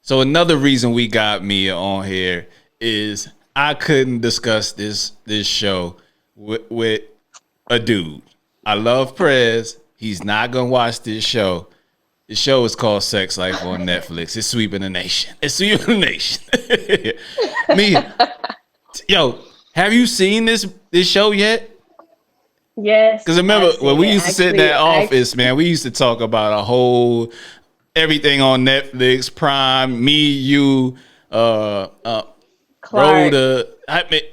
So another reason we got Mia on here is I couldn't discuss this show with a dude. I love Prez. He's not gonna watch this show. The show is called Sex Life on Netflix. It's sweeping the nation. It's sweeping the nation. Mia, yo, have you seen this show yet? Yes. Because remember when we used to sit in that office, man, we used to talk about everything on Netflix, Prime, me, you, Clark.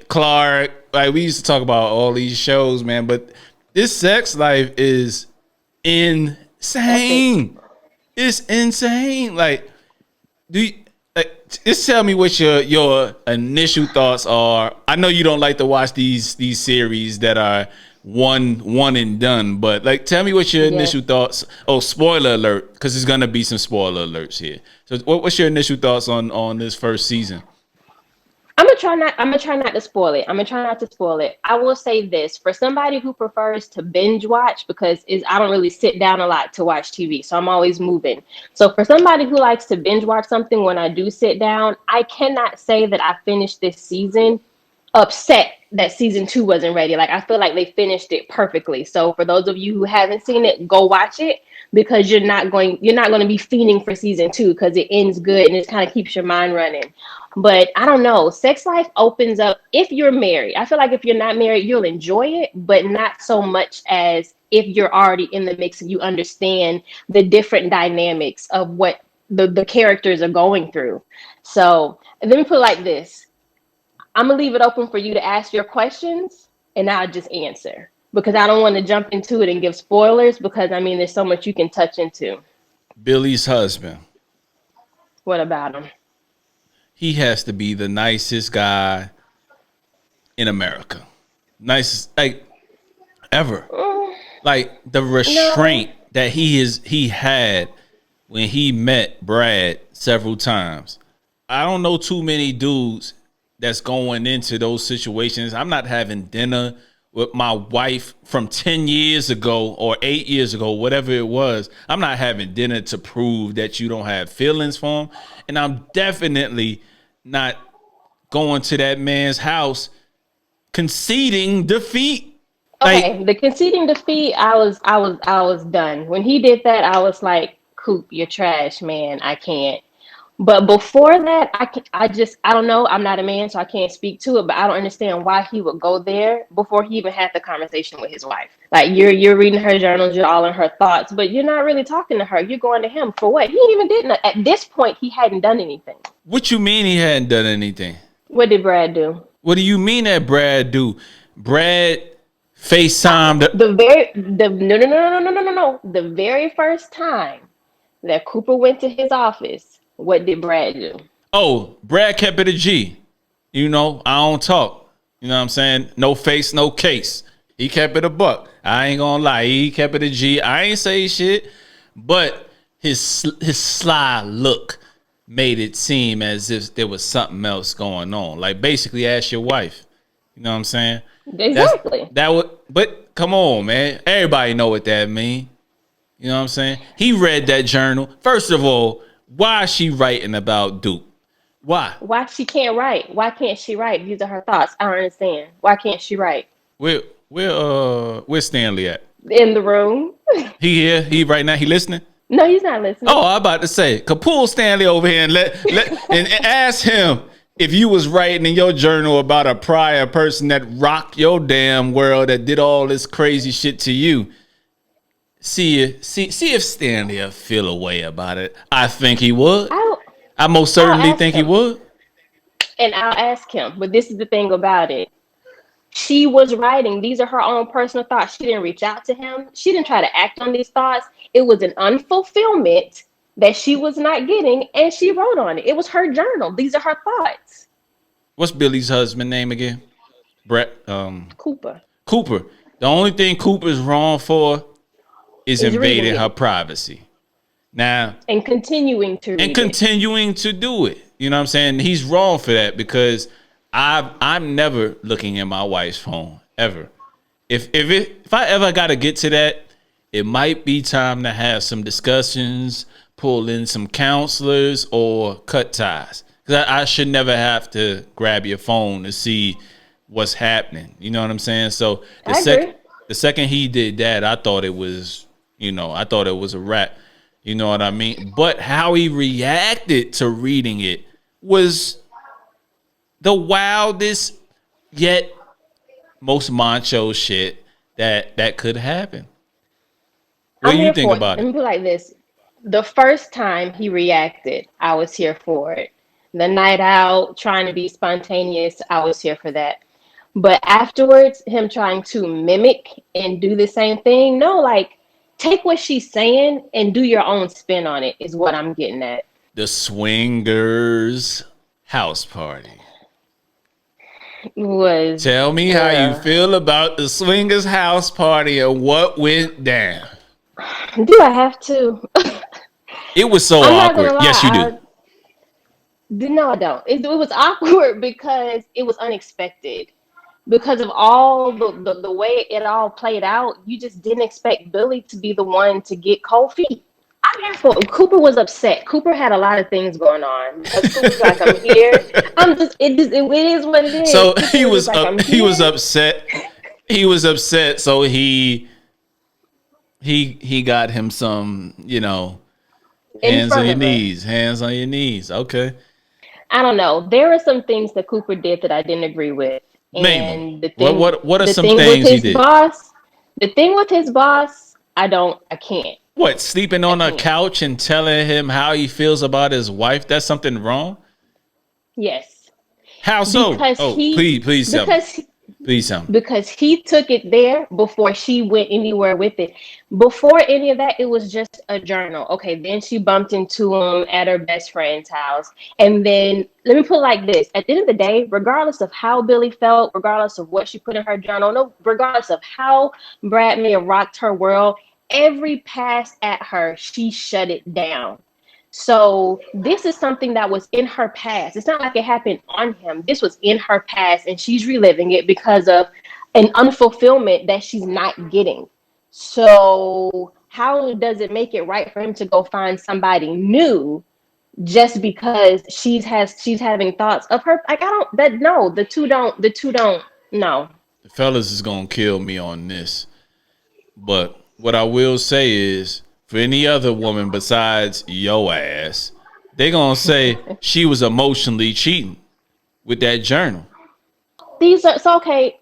Clark. Like we used to talk about all these shows, man. But this Sex Life is insane. Epic. It's insane. Like, just tell me what your initial thoughts are. I know you don't like to watch these series that are one and done, but like, tell me what your initial thoughts. Oh, spoiler alert, because there's gonna be some spoiler alerts here. So, what's your initial thoughts on this first season? I'm gonna try not to spoil it. I will say this for somebody who prefers to binge watch because I don't really sit down a lot to watch TV, so I'm always moving. So for somebody who likes to binge watch something when I do sit down, I cannot say that I finished this season upset that season 2 wasn't ready. Like I feel like they finished it perfectly. So for those of you who haven't seen it, go watch it because you're not going to be fiending for season 2 because it ends good and it kind of keeps your mind running. But I don't know. Sex Life opens up if you're married. I feel like if you're not married, you'll enjoy it, but not so much as if you're already in the mix and you understand the different dynamics of what the characters are going through. So let me put it like this. I'm gonna leave it open for you to ask your questions and I'll just answer because I don't want to jump into it and give spoilers because I mean there's so much you can touch into. Billy's husband. What about him? He has to be the nicest guy in America. Nicest, like, ever. Like the restraint that he had when he met Brad several times. I don't know too many dudes that's going into those situations. I'm not having dinner with my wife from 10 years ago or 8 years ago, whatever it was. I'm not having dinner to prove that you don't have feelings for him. And I'm definitely not going to that man's house conceding defeat. Okay, the conceding defeat, I was done. When he did that, I was like, Coop, you're trash, man. I can't. But before that, I don't know. I'm not a man, so I can't speak to it. But I don't understand why he would go there before he even had the conversation with his wife. Like you're reading her journals, you're all in her thoughts, but you're not really talking to her. You're going to him for what? He even didn't. At this point, he hadn't done anything. What you mean he hadn't done anything? What did Brad do? What do you mean that Brad do? Brad FaceTimed No. The very first time that Cooper went to his office, what did Brad do? Oh, Brad kept it a G. You know, I don't talk. You know what I'm saying? No face, no case. He kept it a buck. I ain't gonna lie. He kept it a G. I ain't say shit, but his sly look made it seem as if there was something else going on. Like basically ask your wife. You know what I'm saying? Exactly. But come on, man. Everybody know what that mean. You know what I'm saying? He read that journal. First of all, why is she writing about Duke? Why? Why she can't write? Why can't she write? These are her thoughts. I don't understand. Why can't she write? Where's Stanley at? In the room. He here? He right now? He listening? No, he's not listening. Oh, I'm about to say, could pull Stanley over here and and ask him if you was writing in your journal about a prior person that rocked your damn world, that did all this crazy shit to you. See if Stanley will feel a way about it. I think he would. I most certainly think he would. And I'll ask him. But this is the thing about it. She was writing. These are her own personal thoughts. She didn't reach out to him. She didn't try to act on these thoughts. It was an unfulfillment that she was not getting, and she wrote on it. It was her journal. These are her thoughts. What's Billy's husband name again? Brett. Cooper. Cooper. The only thing Cooper's wrong for is invading her privacy. Now and continuing to do it. You know what I'm saying? He's wrong for that because I'm never looking at my wife's phone ever. If I ever got to get to that, it might be time to have some discussions, pull in some counselors or cut ties. Because I should never have to grab your phone to see what's happening. You know what I'm saying? So I agree. the second he did that, I thought it was, I thought it was a wrap. You know what I mean? But how he reacted to reading it was the wildest yet most macho shit that could happen. What I'm do you here think for it. about Let it? me put it like this. The first time he reacted, I was here for it. The night out, trying to be spontaneous, I was here for that. But afterwards, him trying to mimic and do the same thing, no, like take what she's saying and do your own spin on it, is what I'm getting at. The swingers house party. Was, Tell me how you feel about the swingers house party and what went down. do I have to? It was so I'm not gonna awkward. Yes, you do. lie. No, I don't. It was awkward because it was unexpected. Because of all the way it all played out, you just didn't expect Billy to be the one to get cold feet. I'm here for it. Cooper was upset. Cooper had a lot of things going on because Cooper's like, I'm here. It is what it is. So Cooper was just like, I'm he was here. upset. He was upset. So he got him some, In hands on front your of us. knees. Hands on your knees. Okay. I don't know. There are some things that Cooper did that I didn't agree with. Name them. And What are the some thing with things he his did? boss, the thing with his boss, I can't. What, sleeping I on a can't. couch and telling him how he feels about his wife? That's something wrong? Yes. How so? Because Oh, he please tell me. because Please tell me. because he took it there before she went anywhere with it. Before any of that, it was just a journal. Okay, then she bumped into him at her best friend's house. And then let me put it like this. At the end of the day, regardless of how Billy felt, regardless of what she put in her journal, no, regardless of how Brad may have rocked her world, every pass at her, she shut it down. So this is something that was in her past. It's not like it happened on him. This was in her past, and she's reliving it because of an unfulfillment that she's not getting. So how does it make it right for him to go find somebody new just because she's having thoughts of her? Like, I don't, that no, the two don't no. The fellas is gonna kill me on this. But what I will say is, for any other woman besides yo ass, they gonna say she was emotionally cheating with that journal. These are so okay.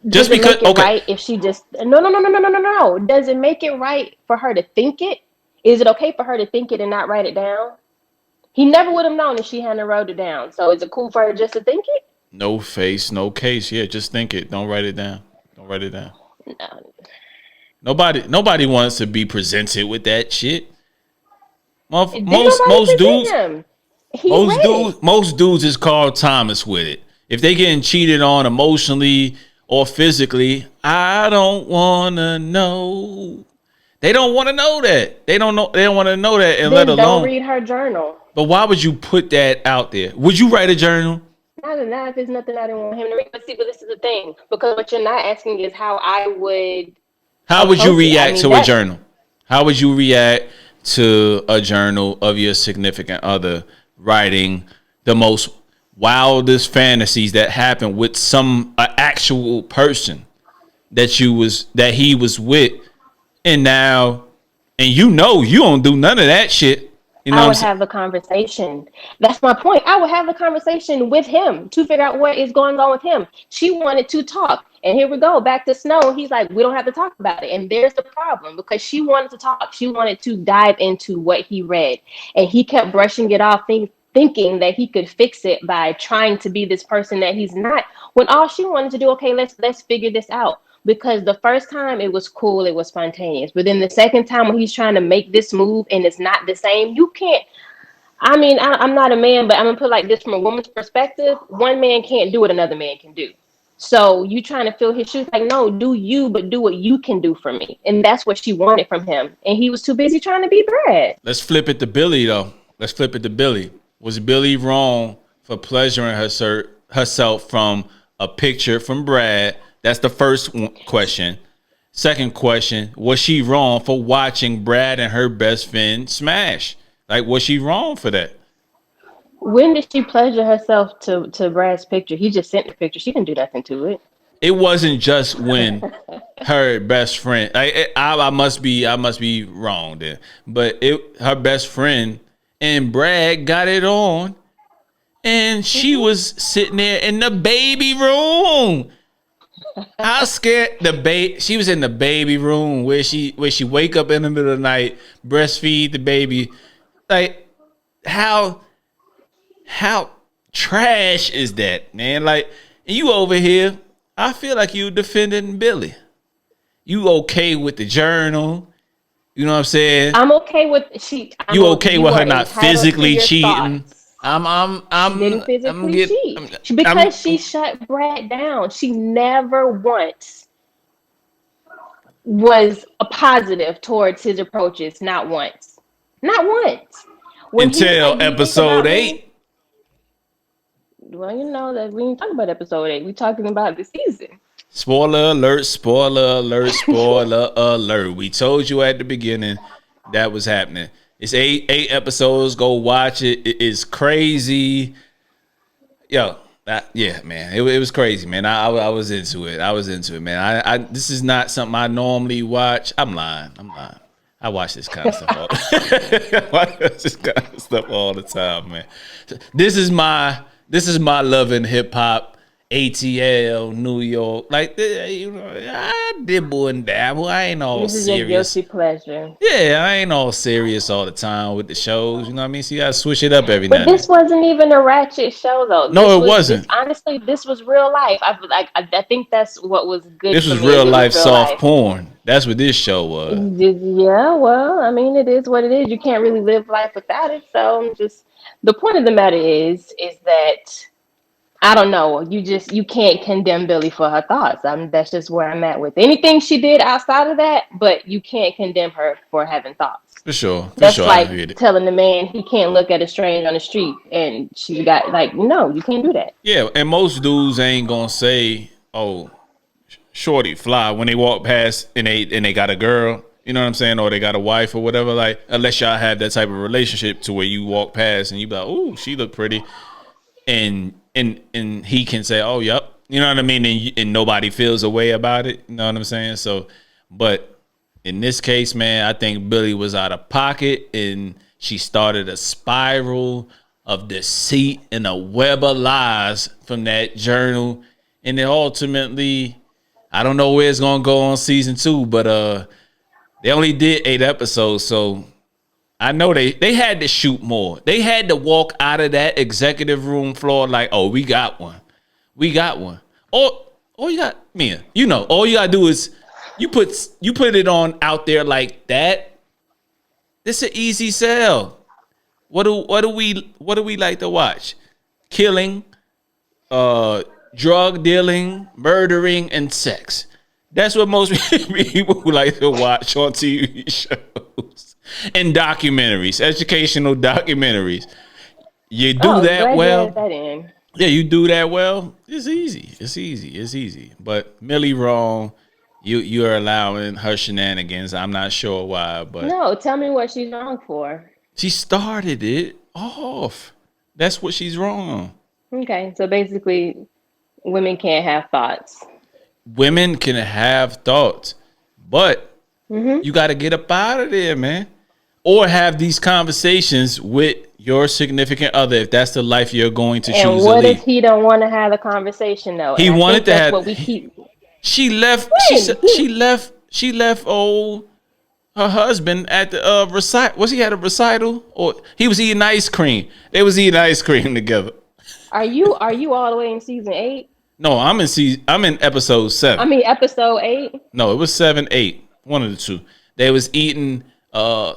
Just Does it because, make it okay, right if she just no? Does it make it right for her to think it? Is it okay for her to think it and not write it down? He never would have known if she hadn't wrote it down. So is it cool for her just to think it? no face, no case. Yeah, just think it. Don't write it down. Don't write it down. No. Nobody wants to be presented with that shit. Did Most nobody most present dudes him? He read it. most dudes is called Thomas with it. If they getting cheated on emotionally or physically, I don't wanna know. They don't want to know that. They don't know. They don't want to know that, and let Then don't alone. read her journal. But why would you put that out there? Would you write a journal? Not if there's nothing I didn't want him to read. But see, but this is the thing. Because what you're not asking is how I would How would you approach it. I react mean, to a that journal? How would you react to a journal of your significant other writing the most wildest fantasies that happened with some actual person that he was with, and now, and you don't do none of that shit. You know I what I'm would saying? have the conversation. That's my point. I would have the conversation with him to figure out what is going on with him. She wanted to talk. And here we go, back to Snow. He's like, we don't have to talk about it. And there's the problem because she wanted to talk. She wanted to dive into what he read. And he kept brushing it off, thinking that he could fix it by trying to be this person that he's not. When all she wanted to do, okay, let's figure this out. Because the first time it was cool, it was spontaneous. But then the second time when he's trying to make this move and it's not the same, you can't. I mean, I'm not a man, but I'm gonna put it like this from a woman's perspective. One man can't do what another man can do. So you trying to fill his shoes? Like, no, do you, but do what you can do for me. And that's what she wanted from him. And he was too busy trying to be Brad. Let's flip it to Billy though. Let's flip it to Billy. Was Billy wrong for pleasuring herself from a picture from Brad? That's the first question. Second question, was she wrong for watching Brad and her best friend smash? Like, was she wrong for that? When did she pleasure herself to Brad's picture? He just sent the picture. She didn't do nothing to it. It wasn't just when her best friend. I must be wrong there, but her best friend and Brad got it on, and she was sitting there in the baby room. How scared the baby? She was in the baby room where she wake up in the middle of the night, breastfeed the baby. Like how trash is that, man? Like, and you over here, I feel like you defending Billy. You okay with the journal? You know what I'm saying? I'm okay with You okay with her not physically cheating? Thoughts. She didn't physically cheat because she shut Brad down. She never once was a positive towards his approaches. Not once. Not once. When until episode 8. Well, you know that we ain't talking about episode 8. We talking about the season. Spoiler alert, spoiler alert, spoiler alert. We told you at the beginning that was happening. It's eight episodes. Go watch it. It is crazy. Yo, yeah, man. It was crazy, man. I was into it. I was into it, man. I this is not something I normally watch. I'm lying. I watch this kind of stuff all the time, man. This is my loving hip hop. ATL, New York, like, you know, I dibble and dabble. I ain't all this serious. This is your guilty pleasure. Yeah, I ain't all serious all the time with the shows. You know what I mean? So you gotta switch it up every now and then. But this wasn't even a ratchet show, though. No, it wasn't. Honestly, this was real life. I think that's what was good. This was real life soft porn. That's what this show was. Yeah, well, I mean, it is what it is. You can't really live life without it. So, the point of the matter is that. I don't know. You can't condemn Billy for her thoughts. I mean, that's just where I'm at with anything she did outside of that. But you can't condemn her for having thoughts. For sure. That's like telling the man he can't look at a stranger on the street, and she got like, no, you can't do that. Yeah, and most dudes ain't gonna say, "Oh, shorty fly" when they walk past and they got a girl. You know what I'm saying? Or they got a wife or whatever. Like, unless y'all have that type of relationship to where you walk past and you be like, "Oh, she look pretty," and he can say, "Oh, yep," you know what I mean, and nobody feels a way about it. You know what I'm saying? So, but in this case, man, I think Billy was out of pocket, and she started a spiral of deceit and a web of lies from that journal, and then ultimately, I don't know where it's gonna go on season 2, but they only did 8 episodes, so. I know they had to shoot more. They had to walk out of that executive room floor like, oh, we got one. We got one. Or you got Mia. You know, all you gotta do is you put it on out there like that. It's an easy sell. What do we like to watch? Killing, drug dealing, murdering, and sex. That's what most people like to watch on TV shows. And documentaries, educational documentaries. You do that well. Yeah, you do that well. It's easy. But Millie wrong. You're allowing her shenanigans. I'm not sure why, but no. Tell me what she's wrong for. She started it off. That's what she's wrong on. Okay, so basically, women can't have thoughts. Women can have thoughts, but you got to get up out of there, man. Or have these conversations with your significant other if that's the life you're going to choose to lead. And what if he don't want to have a conversation though? He wanted to have. What we keep. She left. She left old her husband at the recital. Was he at a recital or he was eating ice cream? They was eating ice cream together. Are you all the way in season 8? No, I'm in episode 7. I mean episode 8. No, it was 7, 8. One of the two. They was eating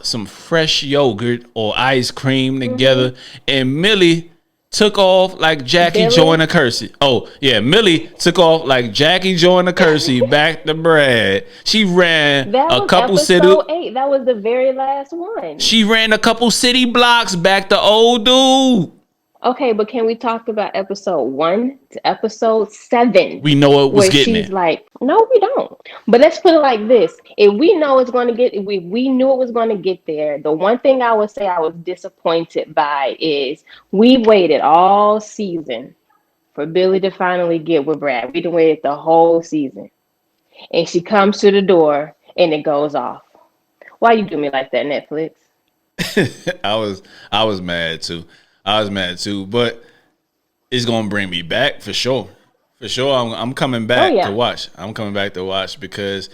some fresh yogurt or ice cream together, and Millie took off like Jackie Joyner Kersey. Oh yeah, Millie took off like Jackie Joyner Kersey back to Brad. She ran a couple city. That was the very last one. She ran a couple city blocks back to old dude. Okay, but can we talk about episode 1 to episode 7, We know it was where getting she's there. like, "No, we don't." But let's put it like this: if we know it's going to get, if we knew it was going to get there. The one thing I would say I was disappointed by is we waited all season for Billy to finally get with Brad. We done waited the whole season, and she comes to the door, and it goes off. Why you do me like that, Netflix? I was I was mad too. I was mad too, but it's gonna bring me back for sure. For sure, I'm coming Oh back to yeah. watch. I'm coming back to watch because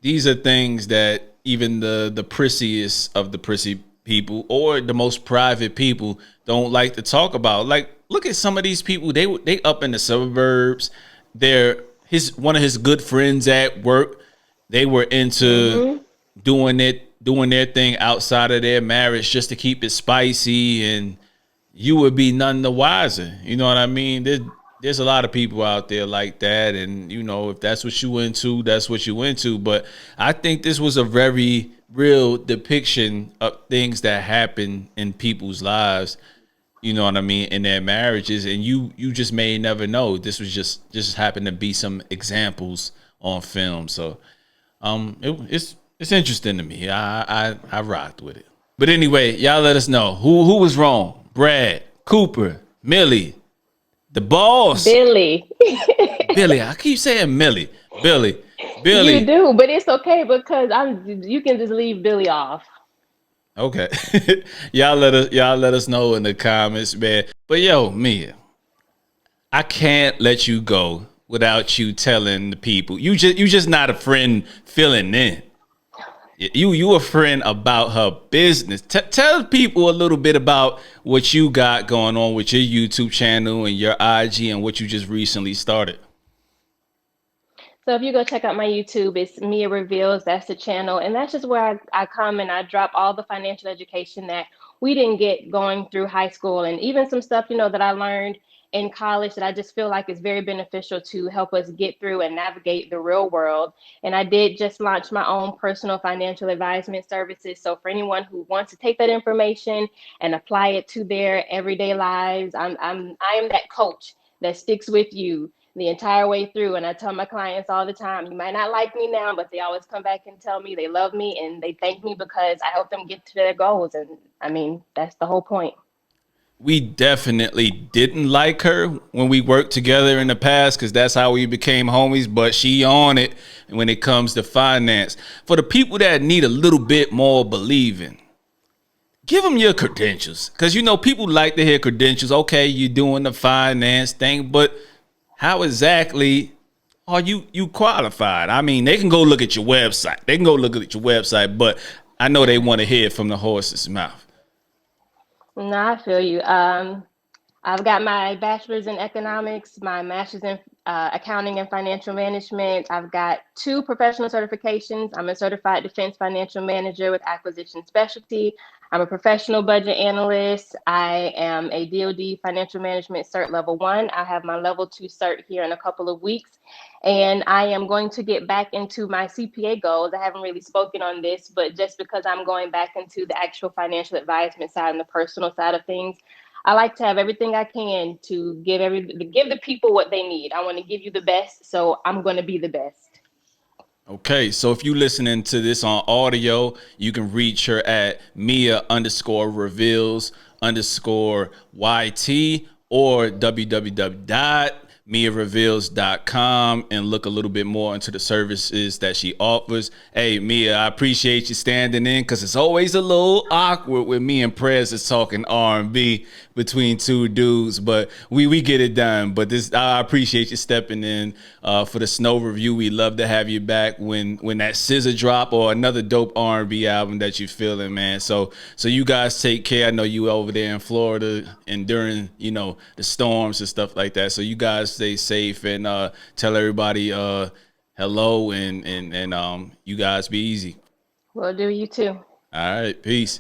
these are things that even the prissiest of the prissy people or the most private people don't like to talk about. Like, look at some of these people. They up in the suburbs. They're his one of his good friends at work. They were into Mm-hmm. doing their thing outside of their marriage just to keep it spicy, and you would be none the wiser. You know what I mean? There's a lot of people out there like that, and you know, if that's what you into, that's what you into. But I think this was a very real depiction of things that happen in people's lives. You know what I mean, in their marriages, and you just may never know. This was just happened to be some examples on film. So it's interesting to me. I rocked with it. But anyway, y'all let us know who was wrong. Brad, Cooper, Millie, the boss, Billy. Billy. I keep saying Millie, You Billy. do, but it's okay because you can just leave Billy off. Okay, y'all let us know in the comments, man. But yo, Mia, I can't let you go without you telling the people. You just not a friend filling in. You a friend about her business. Tell people a little bit about what you got going on with your YouTube channel and your IG and what you just recently started. So if you go check out my YouTube, it's Meia Reveals. That's the channel, and that's just where I come and I drop all the financial education that we didn't get going through high school, and even some stuff that I learned in college that I just feel like is very beneficial to help us get through and navigate the real world. And I did just launch my own personal financial advisement services. So for anyone who wants to take that information and apply it to their everyday lives, I am that coach that sticks with you the entire way through. And I tell my clients all the time, you might not like me now, but they always come back and tell me they love me and they thank me because I help them get to their goals. And I mean, that's the whole point. We definitely didn't like her when we worked together in the past because that's how we became homies, but she on it when it comes to finance. For the people that need a little bit more believing, give them your credentials because you know people like to hear credentials. Okay, you're doing the finance thing, but how exactly are you qualified? I mean, they can go look at your website. They can go look at your website, but I know they want to hear it from the horse's mouth. No, I feel you. I've got my bachelor's in economics, my master's in accounting and financial management. I've got 2 professional certifications. I'm a certified defense financial manager with acquisition specialty. I'm a professional budget analyst. I am a DoD financial management cert level 1. I have my level 2 cert here in a couple of weeks. And I am going to get back into my CPA goals. I haven't really spoken on this, but just because I'm going back into the actual financial advisement side and the personal side of things, I like to have everything I can to give the people what they need. I want to give you the best, so I'm going to be the best. Okay, so if you listening to this on audio, you can reach her at Meia underscore reveals underscore YT or www.meiareveals.com and look a little bit more into the services that she offers. Hey, Mia, I appreciate you standing in because it's always a little awkward with me and Prez is talking R&B between two dudes, but we get it done. But this, I appreciate you stepping in for the Snow review. We love to have you back when that scissor drop or another dope R&B album that you feeling, man. So you guys take care. I know you over there in Florida and during the storms and stuff like that. So you guys stay safe and tell everybody hello and you guys be easy. Will do. You too. All right, peace.